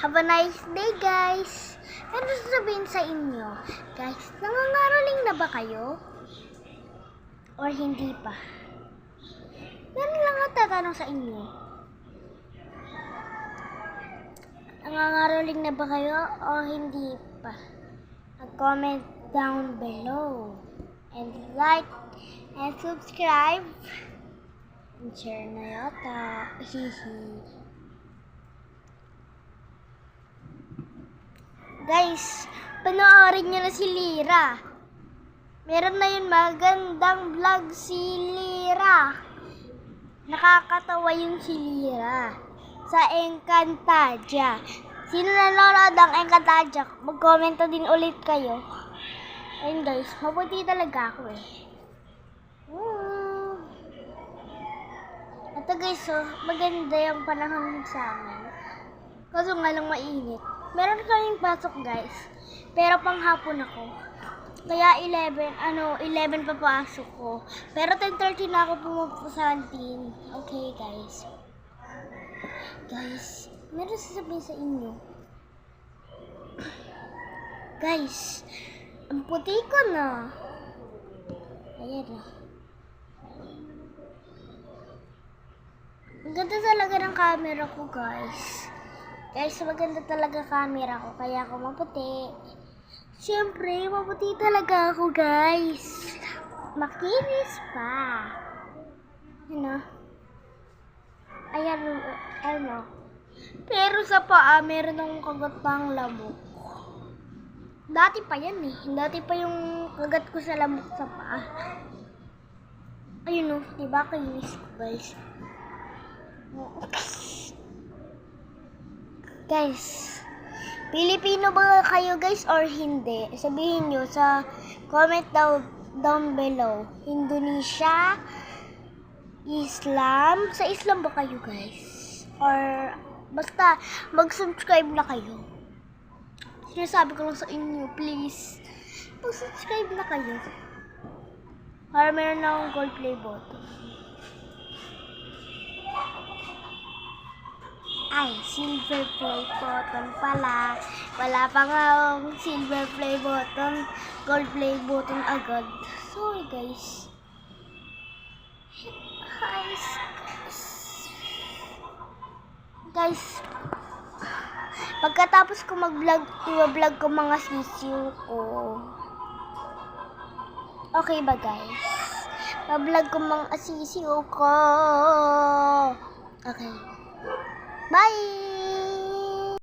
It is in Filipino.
Have a nice day, guys. Ano sasabihin sa inyo? Guys, nangangaroling na ba kayo? Or hindi pa? Meron lang ang tatanong sa inyo. Nangangaroling na ba kayo o hindi pa? Comment down below. And like and subscribe. And share na yata. Hihi. Guys, panoorin nyo na si Lyra. Meron na yun magandang vlog si Lyra. Nakakatawa yun si Lyra. Sa Encantadia. Sino nanonood ng Encantadia? Mag-comment din ulit kayo. Ayun guys, mabuti talaga ako eh. Ito guys, maganda yung panahon sa amin. Kaso nga lang mainit. Meron kaming pasok guys. Pero panghapon ako. Kaya 11 papasok ko. Pero 10:30 na ako pumupunta sa canteen. Okay guys. Guys, meron sasabihin sa inyo. Guys, ang puti ko na. Ayan na. Ang ganda talaga ng camera ko guys. Guys, maganda talaga camera ko, kaya ako maputi. Siyempre, maputi talaga ako, guys. Makinis pa. Ayan, Pero sa paa, meron akong kagat pang lamok. Dati pa yan eh. Dati pa yung kagat ko sa lamok sa paa. Ayun o, diba kinis ko, guys. Guys, Pilipino ba kayo guys or hindi? Sabihin nyo sa comment down below. Indonesia, Islam. Sa Islam ba kayo guys? Or basta mag-subscribe na kayo. Sinasabi ko lang sa inyo, please. Mag-subscribe na kayo. Para meron na akong gold play button. Ay, silver play button pala. Wala pa nga akong silver play button. Gold play button agad. Sorry guys. Guys, pagkatapos ko mag-vlog, i-vlog ko mga sisiw ko. Okay ba guys? Pa-vlog ko mga sisiw ko. Okay. Bye!